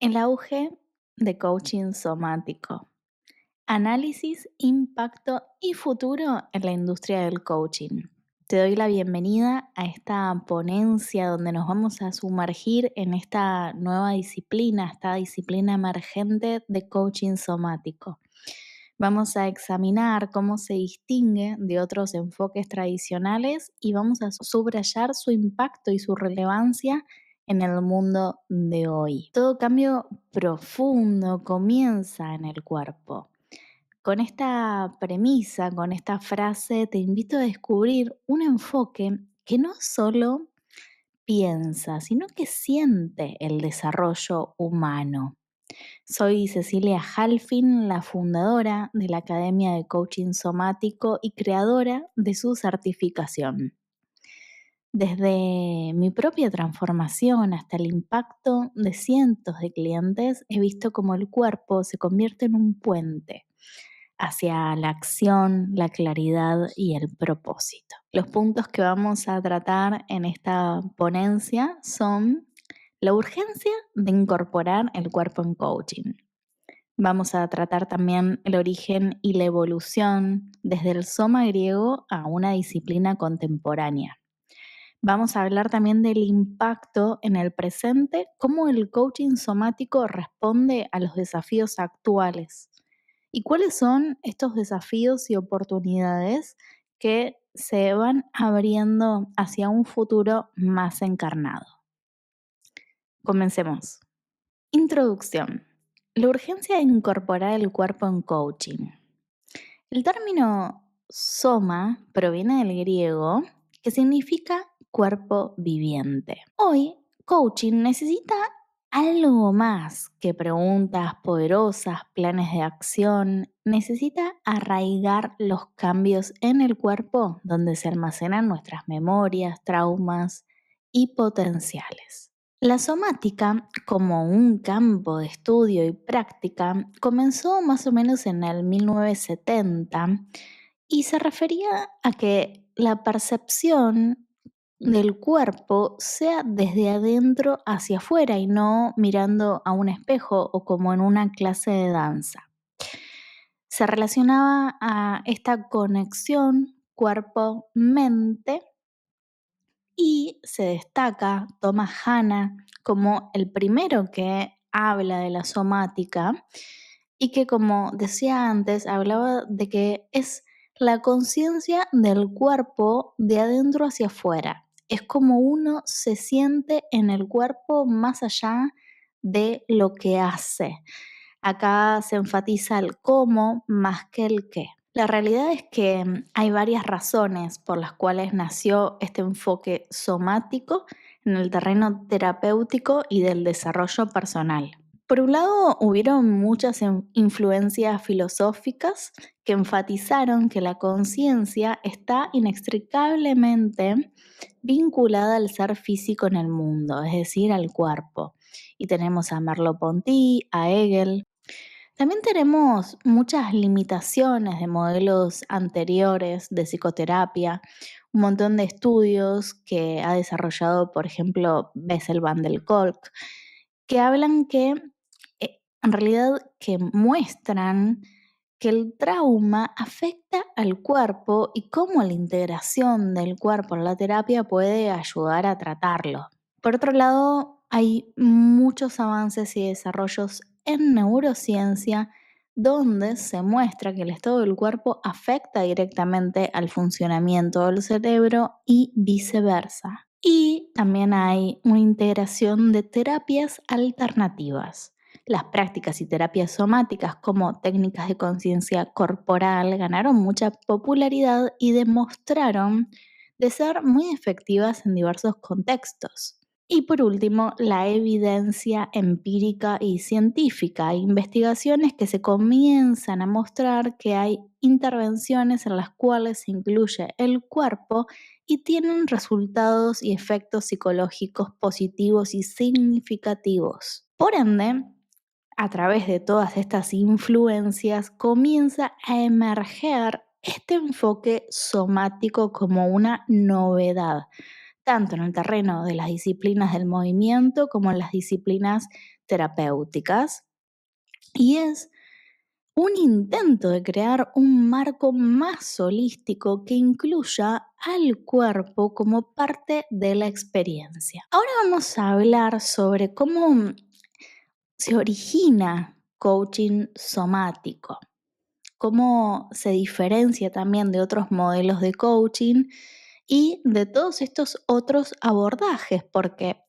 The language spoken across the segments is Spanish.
El auge de coaching somático. Análisis, impacto y futuro en la industria del coaching. Te doy la bienvenida a esta ponencia donde nos vamos a sumergir en esta nueva disciplina, esta disciplina emergente de coaching somático. Vamos a examinar cómo se distingue de otros enfoques tradicionales y vamos a subrayar su impacto y su relevancia en el mundo de hoy. Todo cambio profundo comienza en el cuerpo. Con esta premisa, con esta frase, te invito a descubrir un enfoque que no solo piensa, sino que siente el desarrollo humano. Soy Cecilia Halfin, la fundadora de la Academia de Coaching Somático y creadora de su certificación. Desde mi propia transformación hasta el impacto de cientos de clientes, he visto cómo el cuerpo se convierte en un puente hacia la acción, la claridad y el propósito. Los puntos que vamos a tratar en esta ponencia son la urgencia de incorporar el cuerpo en coaching. Vamos a tratar también el origen y la evolución desde el soma griego a una disciplina contemporánea. Vamos a hablar también del impacto en el presente, cómo el coaching somático responde a los desafíos actuales y cuáles son estos desafíos y oportunidades que se van abriendo hacia un futuro más encarnado. Comencemos. Introducción. La urgencia de incorporar el cuerpo en coaching. El término soma proviene del griego, que significa cuerpo viviente. Hoy, coaching necesita algo más que preguntas poderosas, planes de acción. Necesita arraigar los cambios en el cuerpo donde se almacenan nuestras memorias, traumas y potenciales. La somática, como un campo de estudio y práctica, comenzó más o menos en el 1970 y se refería a que la percepción del cuerpo sea desde adentro hacia afuera y no mirando a un espejo o como en una clase de danza. Se relacionaba a esta conexión cuerpo-mente y se destaca Thomas Hanna como el primero que habla de la somática y que, como decía antes, hablaba de que es la conciencia del cuerpo de adentro hacia afuera. Es como uno se siente en el cuerpo más allá de lo que hace. Acá se enfatiza el cómo más que el qué. La realidad es que hay varias razones por las cuales nació este enfoque somático en el terreno terapéutico y del desarrollo personal. Por un lado, hubieron muchas influencias filosóficas que enfatizaron que la conciencia está inextricablemente vinculada al ser físico en el mundo, es decir, al cuerpo. Y tenemos a Merleau-Ponty, a Hegel. También tenemos muchas limitaciones de modelos anteriores de psicoterapia, un montón de estudios que ha desarrollado, por ejemplo, Bessel van der Kolk, que hablan que, en realidad, que muestran que el trauma afecta al cuerpo y cómo la integración del cuerpo en la terapia puede ayudar a tratarlo. Por otro lado, hay muchos avances y desarrollos en neurociencia donde se muestra que el estado del cuerpo afecta directamente al funcionamiento del cerebro y viceversa. Y también hay una integración de terapias alternativas. Las prácticas y terapias somáticas como técnicas de conciencia corporal ganaron mucha popularidad y demostraron de ser muy efectivas en diversos contextos. Y por último, la evidencia empírica y científica, investigaciones que se comienzan a mostrar que hay intervenciones en las cuales se incluye el cuerpo y tienen resultados y efectos psicológicos positivos y significativos. Por ende, a través de todas estas influencias comienza a emerger este enfoque somático como una novedad, tanto en el terreno de las disciplinas del movimiento como en las disciplinas terapéuticas y es un intento de crear un marco más holístico que incluya al cuerpo como parte de la experiencia. Ahora vamos a hablar sobre cómo se origina coaching somático, cómo se diferencia también de otros modelos de coaching y de todos estos otros abordajes, porque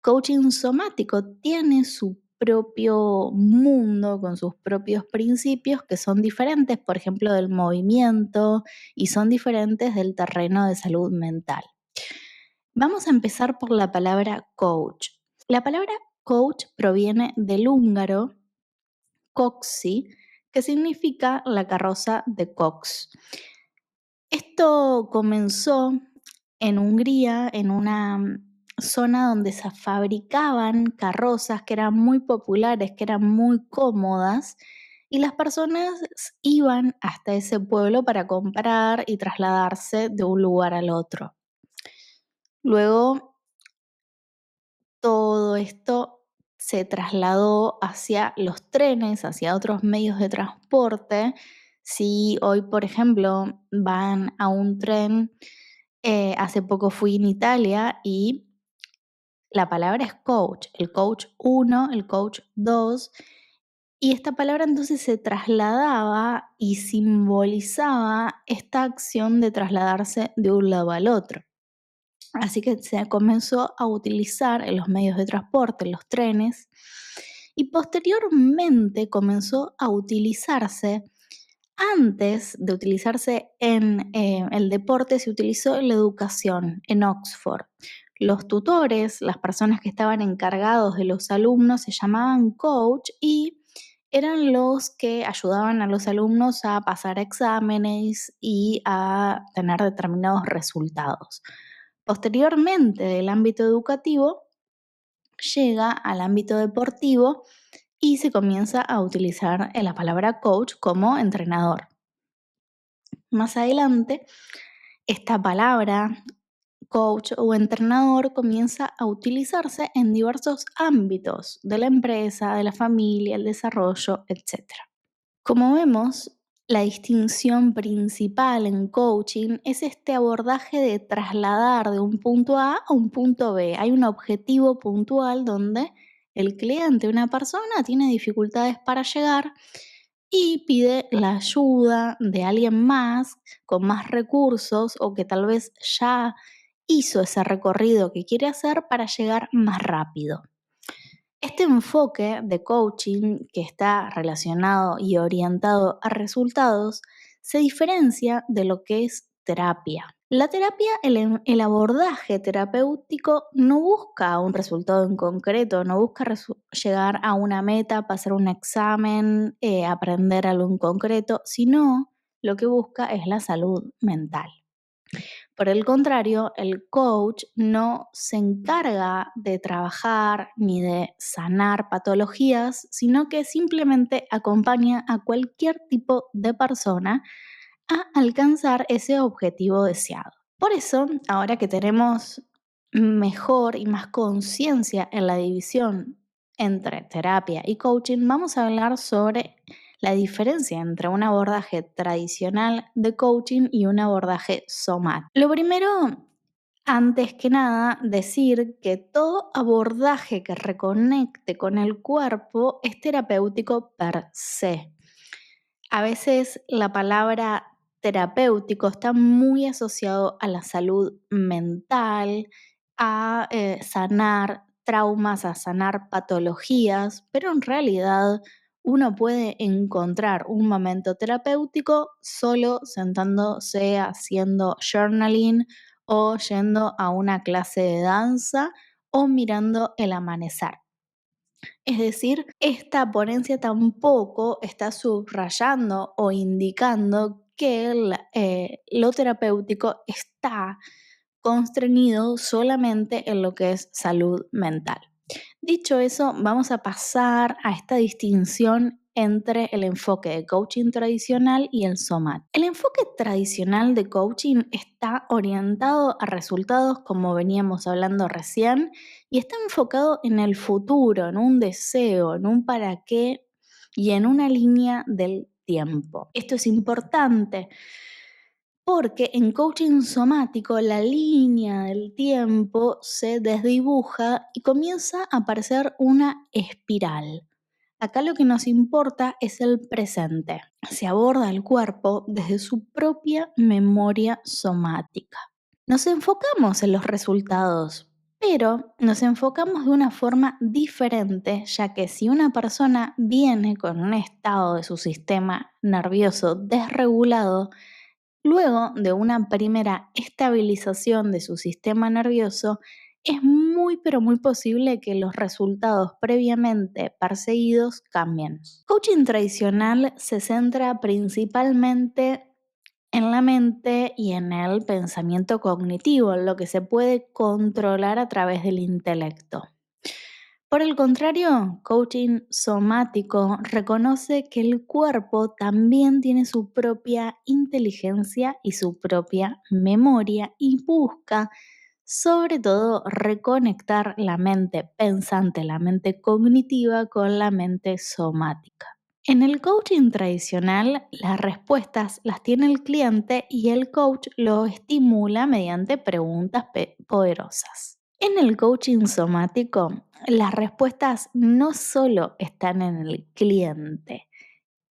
coaching somático tiene su propio mundo con sus propios principios que son diferentes, por ejemplo, del movimiento y son diferentes del terreno de salud mental. Vamos a empezar por la palabra coach. La palabra coach proviene del húngaro coxi, que significa la carroza de Cox. Esto comenzó en Hungría, en una zona donde se fabricaban carrozas que eran muy populares, que eran muy cómodas, y las personas iban hasta ese pueblo para comprar y trasladarse de un lugar al otro. Luego todo esto se trasladó hacia los trenes, hacia otros medios de transporte. Si hoy, por ejemplo, van a un tren, hace poco fui en Italia y la palabra es coach, el coach uno, el coach 2, y esta palabra entonces se trasladaba y simbolizaba esta acción de trasladarse de un lado al otro. Así que se comenzó a utilizar en los medios de transporte, en los trenes, y posteriormente comenzó a utilizarse, antes de utilizarse en el deporte, se utilizó en la educación, en Oxford. Los tutores, las personas que estaban encargados de los alumnos, se llamaban coach y eran los que ayudaban a los alumnos a pasar exámenes y a tener determinados resultados. Posteriormente del ámbito educativo llega al ámbito deportivo y se comienza a utilizar la palabra coach como entrenador. Más adelante, esta palabra coach o entrenador comienza a utilizarse en diversos ámbitos de la empresa, de la familia, el desarrollo, etc. Como vemos, la distinción principal en coaching es este abordaje de trasladar de un punto A a un punto B. Hay un objetivo puntual donde el cliente, una persona, tiene dificultades para llegar y pide la ayuda de alguien más con más recursos o que tal vez ya hizo ese recorrido que quiere hacer para llegar más rápido. Este enfoque de coaching que está relacionado y orientado a resultados se diferencia de lo que es terapia. La terapia, el abordaje terapéutico no busca un resultado en concreto, no busca llegar a una meta, pasar un examen, aprender algo en concreto, sino lo que busca es la salud mental. Por el contrario, el coach no se encarga de trabajar ni de sanar patologías, sino que simplemente acompaña a cualquier tipo de persona a alcanzar ese objetivo deseado. Por eso, ahora que tenemos mejor y más conciencia en la división entre terapia y coaching, vamos a hablar sobre la diferencia entre un abordaje tradicional de coaching y un abordaje somático. Lo primero, antes que nada, decir que todo abordaje que reconecte con el cuerpo es terapéutico per se. A veces la palabra terapéutico está muy asociado a la salud mental, a sanar traumas, a sanar patologías, pero en realidad uno puede encontrar un momento terapéutico solo sentándose haciendo journaling o yendo a una clase de danza o mirando el amanecer. Es decir, esta ponencia tampoco está subrayando o indicando que lo terapéutico está constreñido solamente en lo que es salud mental. Dicho eso, vamos a pasar a esta distinción entre el enfoque de coaching tradicional y el somático. El enfoque tradicional de coaching está orientado a resultados, como veníamos hablando recién, y está enfocado en el futuro, en un deseo, en un para qué y en una línea del tiempo. Esto es importante porque en coaching somático la línea del tiempo se desdibuja y comienza a aparecer una espiral. Acá lo que nos importa es el presente. Se aborda el cuerpo desde su propia memoria somática. Nos enfocamos en los resultados, pero nos enfocamos de una forma diferente, ya que si una persona viene con un estado de su sistema nervioso desregulado, luego de una primera estabilización de su sistema nervioso, es muy pero muy posible que los resultados previamente perseguidos cambien. Coaching tradicional se centra principalmente en la mente y en el pensamiento cognitivo, lo que se puede controlar a través del intelecto. Por el contrario, coaching somático reconoce que el cuerpo también tiene su propia inteligencia y su propia memoria y busca, sobre todo, reconectar la mente pensante, la mente cognitiva con la mente somática. En el coaching tradicional, las respuestas las tiene el cliente y el coach lo estimula mediante preguntas poderosas. En el coaching somático, las respuestas no solo están en el cliente.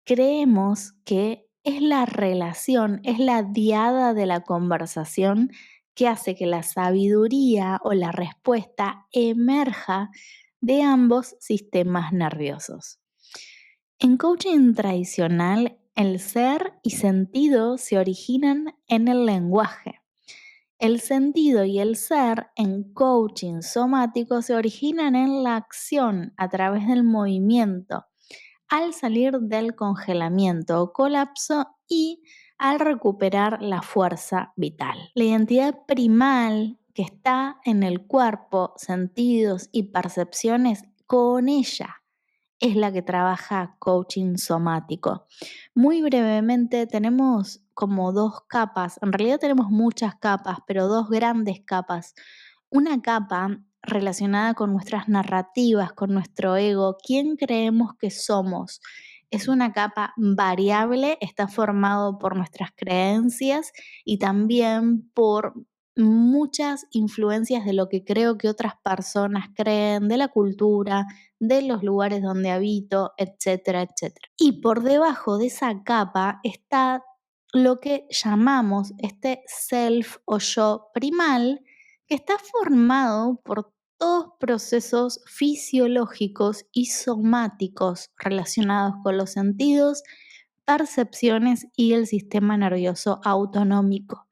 Creemos que es la relación, es la diada de la conversación que hace que la sabiduría o la respuesta emerja de ambos sistemas nerviosos. En coaching tradicional, el ser y sentido se originan en el lenguaje. El sentido y el ser en coaching somático se originan en la acción a través del movimiento, al salir del congelamiento o colapso y al recuperar la fuerza vital. La identidad primal que está en el cuerpo, sentidos y percepciones, con ella es la que trabaja coaching somático. Muy brevemente, tenemos como dos capas, en realidad tenemos muchas capas, pero dos grandes capas. Una capa relacionada con nuestras narrativas, con nuestro ego, quién creemos que somos. Es una capa variable, está formado por nuestras creencias y también por muchas influencias de lo que creo que otras personas creen, de la cultura, de los lugares donde habito, etcétera, etcétera. Y por debajo de esa capa está lo que llamamos este self o yo primal, que está formado por todos procesos fisiológicos y somáticos relacionados con los sentidos, percepciones y el sistema nervioso autonómico.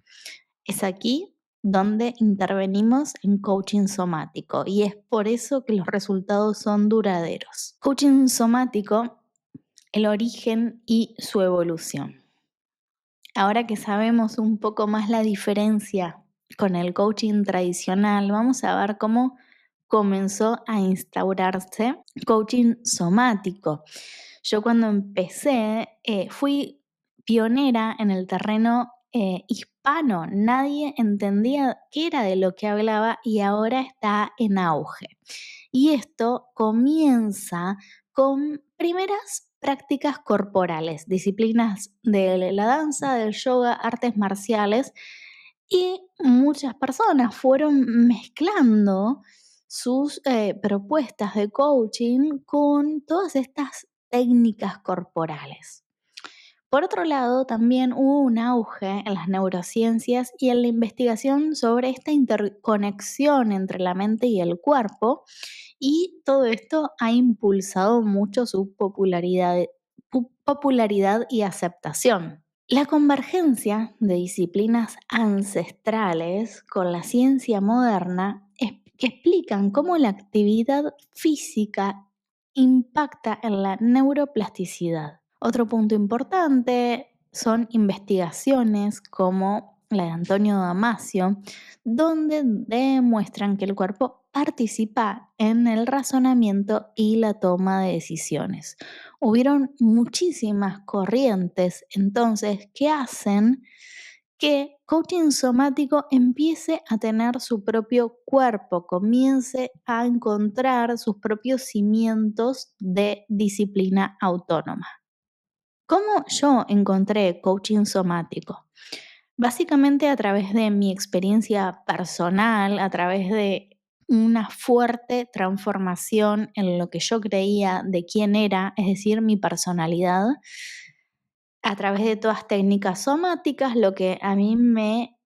Es aquí donde intervenimos en coaching somático y es por eso que los resultados son duraderos. Coaching somático, el origen y su evolución. Ahora que sabemos un poco más la diferencia con el coaching tradicional, vamos a ver cómo comenzó a instaurarse coaching somático. Yo cuando empecé fui pionera en el terreno hispano, nadie entendía qué era de lo que hablaba y ahora está en auge. Y esto comienza con primeras prácticas corporales, disciplinas de la danza, del yoga, artes marciales, y muchas personas fueron mezclando sus propuestas de coaching con todas estas técnicas corporales. Por otro lado, también hubo un auge en las neurociencias y en la investigación sobre esta interconexión entre la mente y el cuerpo, y todo esto ha impulsado mucho su popularidad y aceptación. La convergencia de disciplinas ancestrales con la ciencia moderna que explican cómo la actividad física impacta en la neuroplasticidad. Otro punto importante son investigaciones como la de Antonio Damasio, donde demuestran que el cuerpo participa en el razonamiento y la toma de decisiones. Hubieron muchísimas corrientes entonces que hacen que coaching somático empiece a tener su propio cuerpo, comience a encontrar sus propios cimientos de disciplina autónoma. ¿Cómo yo encontré coaching somático? Básicamente a través de mi experiencia personal, a través de una fuerte transformación en lo que yo creía de quién era, es decir, mi personalidad, a través de todas técnicas somáticas, lo que a mí me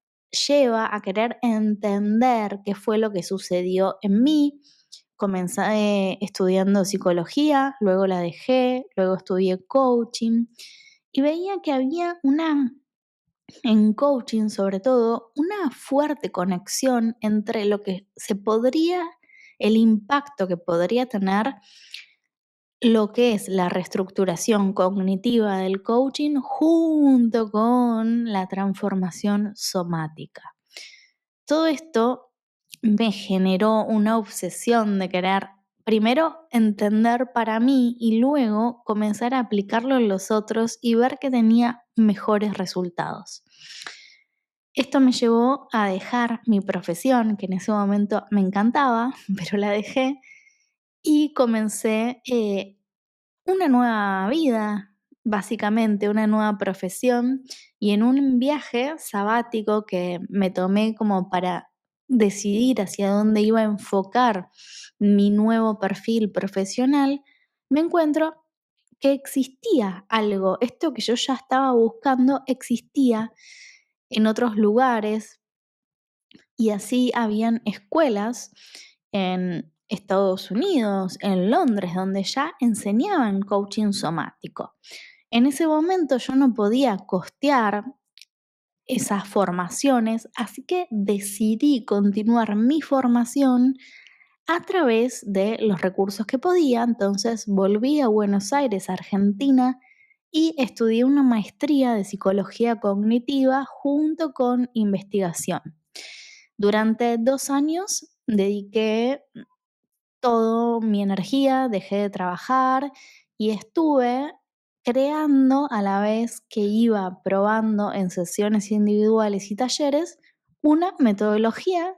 lleva a querer entender qué fue lo que sucedió en mí. Comencé estudiando psicología, luego la dejé, luego estudié coaching y veía que había en coaching sobre todo, una fuerte conexión entre lo que el impacto que podría tener lo que es la reestructuración cognitiva del coaching junto con la transformación somática. Todo esto me generó una obsesión de querer primero entender para mí y luego comenzar a aplicarlo en los otros y ver que tenía mejores resultados. Esto me llevó a dejar mi profesión, que en ese momento me encantaba, pero la dejé y comencé una nueva vida, básicamente, una nueva profesión, y en un viaje sabático que me tomé como para decidir hacia dónde iba a enfocar mi nuevo perfil profesional, me encuentro que existía algo, esto que yo ya estaba buscando existía en otros lugares, y así habían escuelas en Estados Unidos, en Londres, donde ya enseñaban coaching somático. En ese momento yo no podía costear esas formaciones, así que decidí continuar mi formación a través de los recursos que podía. Entonces volví a Buenos Aires, Argentina, y estudié una maestría de psicología cognitiva junto con investigación. Durante 2 años dediqué toda mi energía, dejé de trabajar y estuve creando a la vez que iba probando en sesiones individuales y talleres una metodología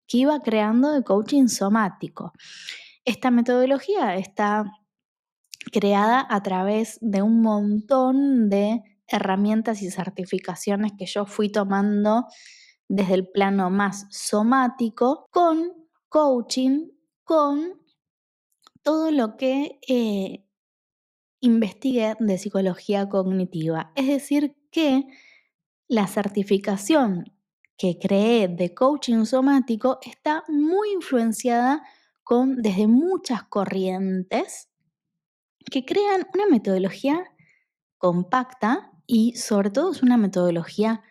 que iba creando de coaching somático. Esta metodología está creada a través de un montón de herramientas y certificaciones que yo fui tomando desde el plano más somático, con coaching, con todo lo que investigué de psicología cognitiva. Es decir, que la certificación que creé de coaching somático está muy influenciada desde muchas corrientes que crean una metodología compacta y sobre todo es una metodología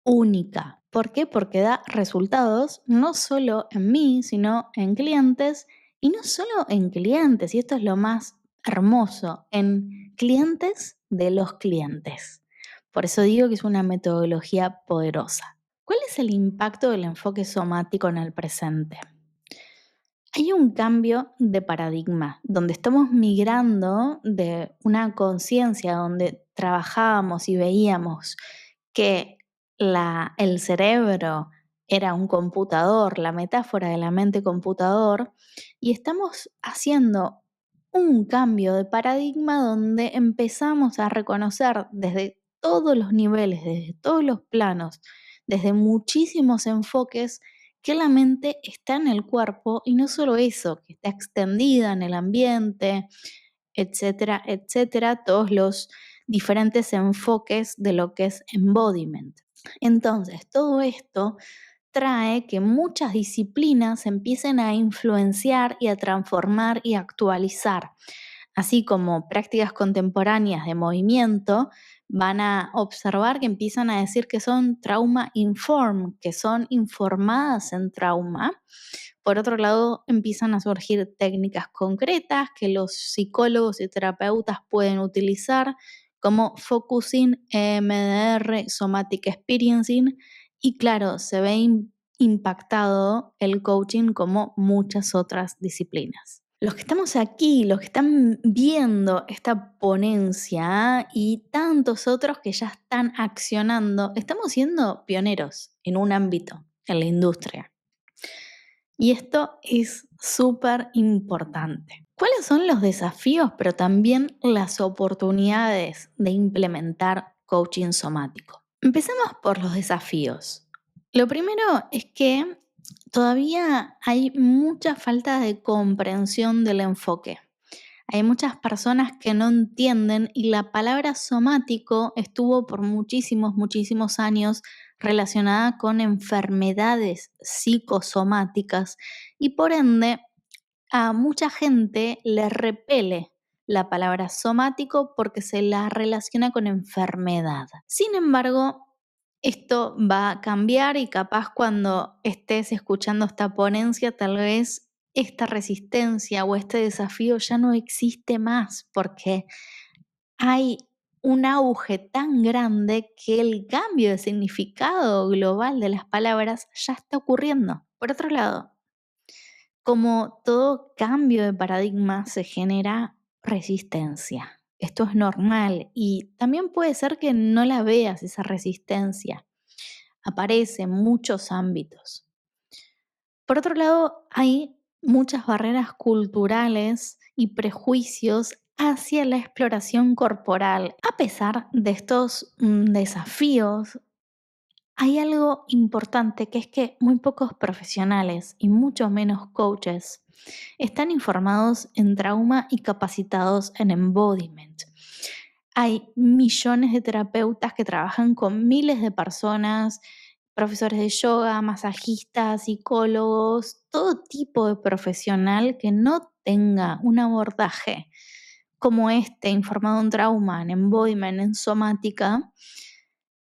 única. ¿Por qué? Porque da resultados no solo en mí, sino en clientes y no solo en clientes, y esto es lo más hermoso, en clientes de los clientes. Por eso digo que es una metodología poderosa. ¿Cuál es el impacto del enfoque somático en el presente? Hay un cambio de paradigma, donde estamos migrando de una conciencia donde trabajábamos y veíamos que el cerebro era un computador, la metáfora de la mente computador, y estamos haciendo un cambio de paradigma donde empezamos a reconocer desde todos los niveles, desde todos los planos, desde muchísimos enfoques, que la mente está en el cuerpo y no solo eso, que está extendida en el ambiente, etcétera, etcétera, todos los diferentes enfoques de lo que es embodiment. Entonces, todo esto trae que muchas disciplinas empiecen a influenciar y a transformar y a actualizar, así como prácticas contemporáneas de movimiento van a observar que empiezan a decir que son trauma informed, que son informadas en trauma. Por otro lado, empiezan a surgir técnicas concretas que los psicólogos y terapeutas pueden utilizar, como focusing, EMDR, somatic experiencing, y claro, se ve impactado el coaching como muchas otras disciplinas. Los que estamos aquí, los que están viendo esta ponencia y tantos otros que ya están accionando, estamos siendo pioneros en un ámbito, en la industria. Y esto es súper importante. ¿Cuáles son los desafíos, pero también las oportunidades de implementar coaching somático? Empecemos por los desafíos. Lo primero es que todavía hay mucha falta de comprensión del enfoque. Hay muchas personas que no entienden y la palabra somático estuvo por muchísimos años relacionada con enfermedades psicosomáticas y por ende a mucha gente le repele la palabra somático porque se la relaciona con enfermedad. Sin embargo, esto va a cambiar y capaz cuando estés escuchando esta ponencia, tal vez esta resistencia o este desafío ya no existe más porque hay un auge tan grande que el cambio de significado global de las palabras ya está ocurriendo. Por otro lado, como todo cambio de paradigma se genera resistencia. Esto es normal y también puede ser que no la veas esa resistencia. Aparece en muchos ámbitos. Por otro lado, hay muchas barreras culturales y prejuicios hacia la exploración corporal. A pesar de estos desafíos, hay algo importante que es que muy pocos profesionales y mucho menos coaches están informados en trauma y capacitados en embodiment. Hay millones de terapeutas que trabajan con miles de personas, profesores de yoga, masajistas, psicólogos, todo tipo de profesional que no tenga un abordaje como este, informado en trauma, en embodiment, en somática,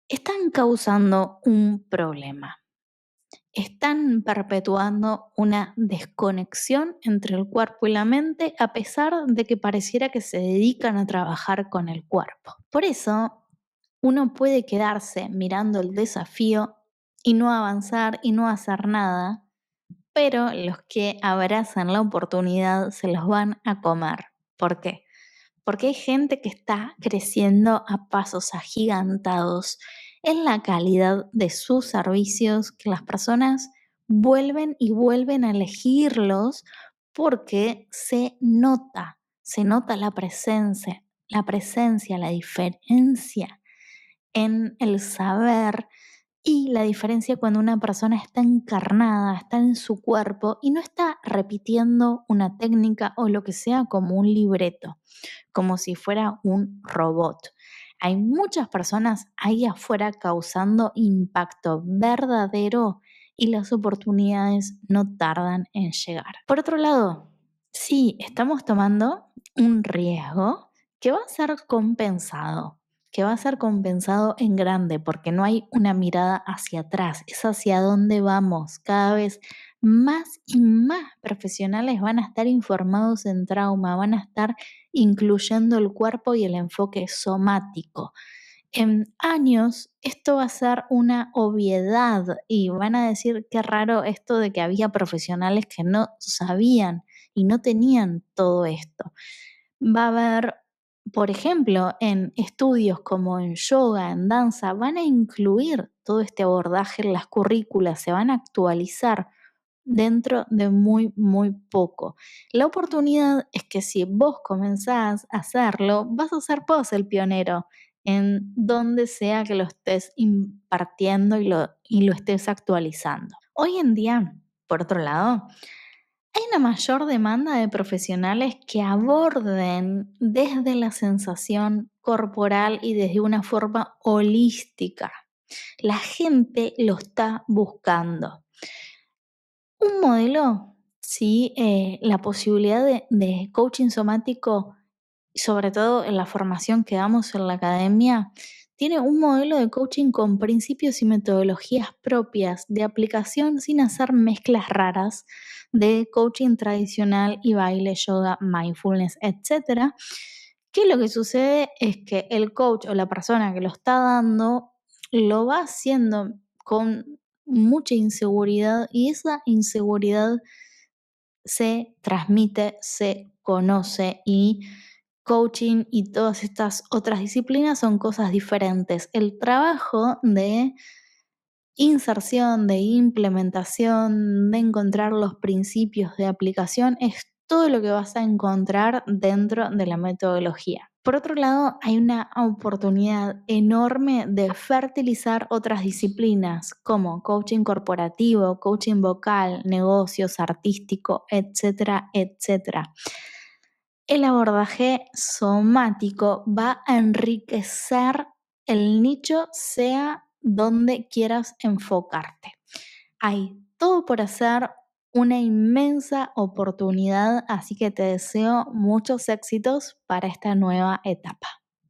están causando un problema. Están perpetuando una desconexión entre el cuerpo y la mente a pesar de que pareciera que se dedican a trabajar con el cuerpo. Por eso, uno puede quedarse mirando el desafío y no avanzar y no hacer nada, pero los que abrazan la oportunidad se los van a comer. ¿Por qué? Porque hay gente que está creciendo a pasos agigantados en la calidad de sus servicios, que las personas vuelven y vuelven a elegirlos porque se nota la diferencia en el saber y la diferencia cuando una persona está encarnada, está en su cuerpo y no está repitiendo una técnica o lo que sea como un libreto, como si fuera un robot. Hay muchas personas ahí afuera causando impacto verdadero y las oportunidades no tardan en llegar. Por otro lado, sí, estamos tomando un riesgo que va a ser compensado, que va a ser compensado en grande porque no hay una mirada hacia atrás, es hacia dónde vamos. Cada vez más y más profesionales van a estar informados en trauma, van a estar incluyendo el cuerpo y el enfoque somático. En años esto va a ser una obviedad y van a decir qué raro esto de que había profesionales que no sabían y no tenían todo esto. Va a haber, por ejemplo, en estudios como en yoga, en danza, van a incluir todo este abordaje en las currículas, se van a actualizar dentro de muy poco. La oportunidad es que si vos comenzás a hacerlo, vas a ser vos el pionero en donde sea que lo estés impartiendo y lo estés actualizando. Hoy en día, por otro lado, hay una mayor demanda de profesionales que aborden desde la sensación corporal y desde una forma holística. La gente lo está buscando. Un modelo, sí, la posibilidad de coaching somático, sobre todo en la formación que damos en la academia, tiene un modelo de coaching con principios y metodologías propias de aplicación sin hacer mezclas raras de coaching tradicional y baile, yoga, mindfulness, etcétera. Que lo que sucede es que el coach o la persona que lo está dando lo va haciendo con mucha inseguridad y esa inseguridad se transmite, se conoce y coaching y todas estas otras disciplinas son cosas diferentes. El trabajo de inserción, de implementación, de encontrar los principios de aplicación es todo lo que vas a encontrar dentro de la metodología. Por otro lado, hay una oportunidad enorme de fertilizar otras disciplinas como coaching corporativo, coaching vocal, negocios, artístico, etcétera, etcétera. El abordaje somático va a enriquecer el nicho, sea donde quieras enfocarte. Hay todo por hacer, una inmensa oportunidad, así que te deseo muchos éxitos para esta nueva etapa.